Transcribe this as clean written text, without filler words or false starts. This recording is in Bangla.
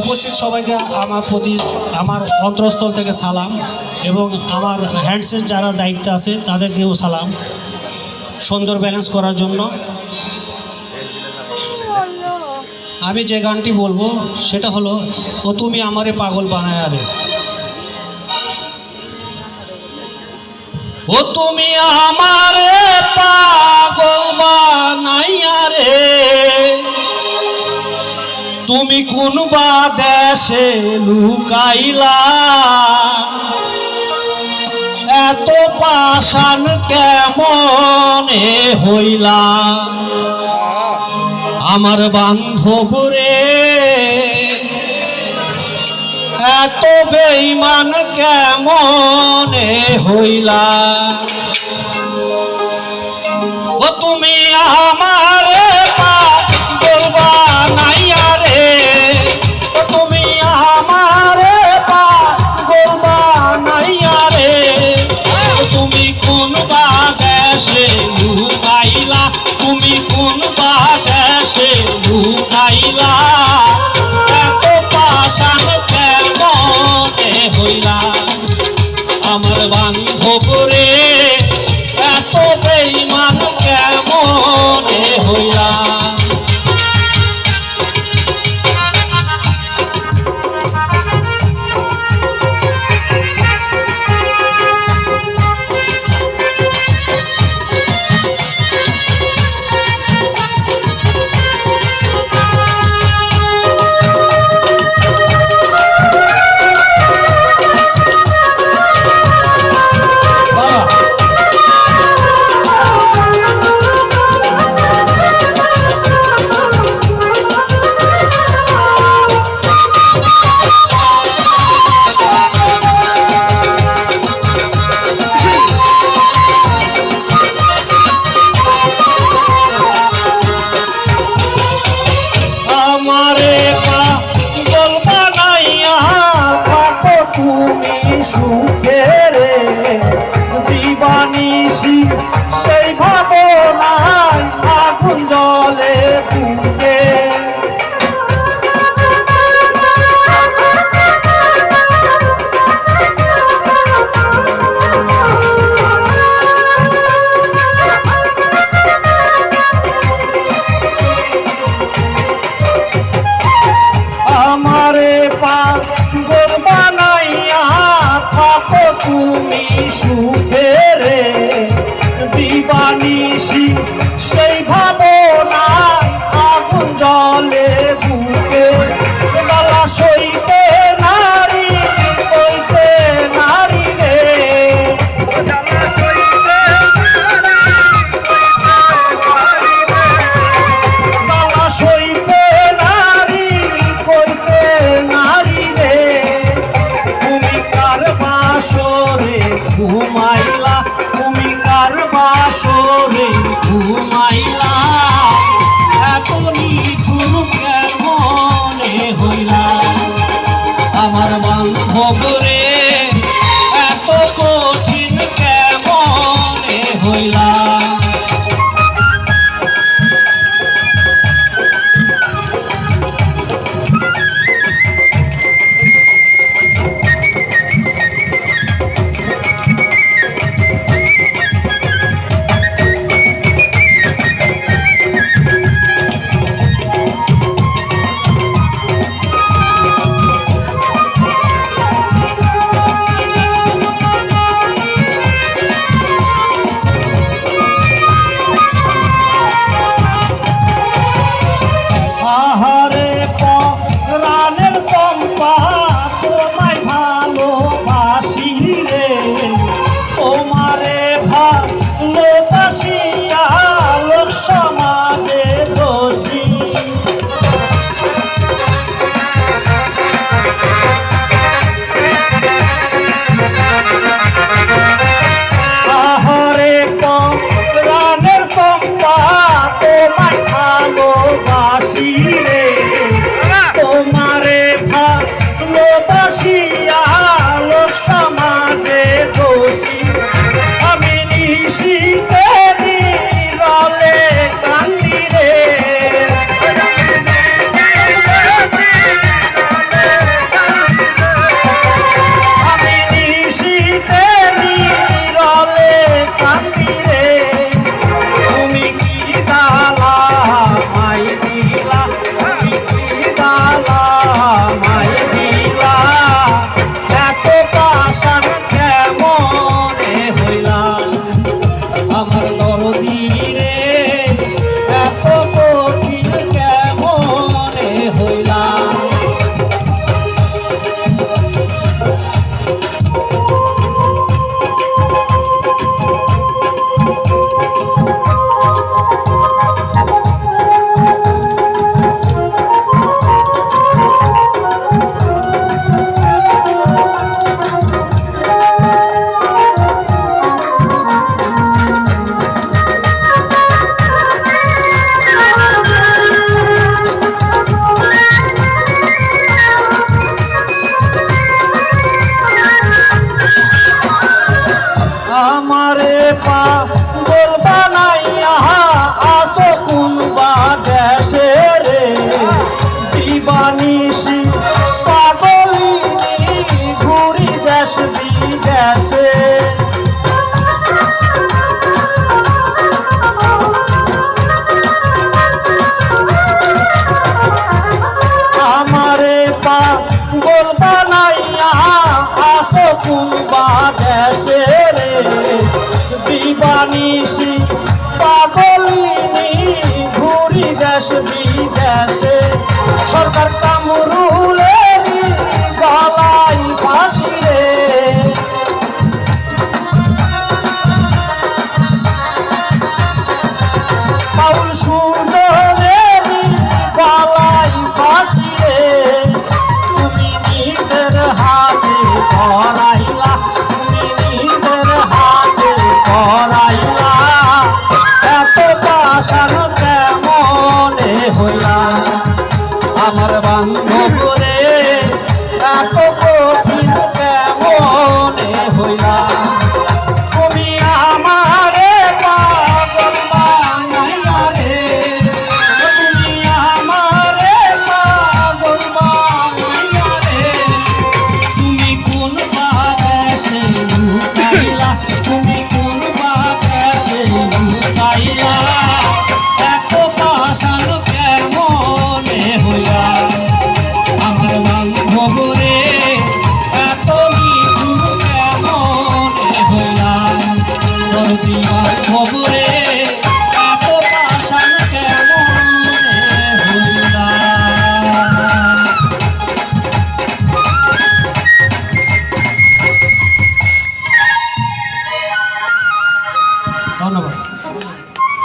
উপস্থিত সবাইকে আমার অন্তরস্থল থেকে সালাম, এবং আমার হ্যান্ডসেট যারা দায়িত্বে আছে তাদেরকেও সালাম সুন্দর ব্যালেন্স করার জন্য। আমি যে গানটি বলবো সেটা হলো ও তুমি আমারে পাগল বানায় রে। ও তুমি আমারে পাগল বানাইয়া রে, তুমি কোন বা দেশে লুকাইলা, এত পাষাণ কেমনে হইলা আমার বান্ধব রে, এত বেঈমান কেমনে হইলা। ও তুমি আমারে পাগল বানাইয়া রে, ও তুমি আমারে পাগল বানাইয়া রে, তুমি কোন বা দেশে লুকাইলা, তুমি কোন বা দেশে লুকাইলা, এত পাষাণ কেমনে হইলা আমার বান্ধব রে, এত বেঈমান কেমনে হইলা। তুমি সুখে রে দিবানিসি সেই ভাবনায় আগুন জলে বুকে, আমারে পাগল বানাইয়া থাকো তুমি সুখে রে দিবানিসি সেই ভাবনায় আগুন জলে বুকে, জ্বালা সইতে নারী কইতে নারী রে, জ্বালা সইতে জ্বালা সইতে নারী কইতে নারী রে, তুমি কার বাসরে ঘুমাইলা, তুমি কার বাসরে ঘুমাইলা, এত নিঠুর কেমন সরকার কামরুলের গলায় ফাঁসি রে। বাউল সুজনের গলায় ফাঁসি রে। তুমি নিজের হাতে করাইলা, তুমি নিজের হাতে করাইলা, এত পাশান কেমনে হইলা। আমার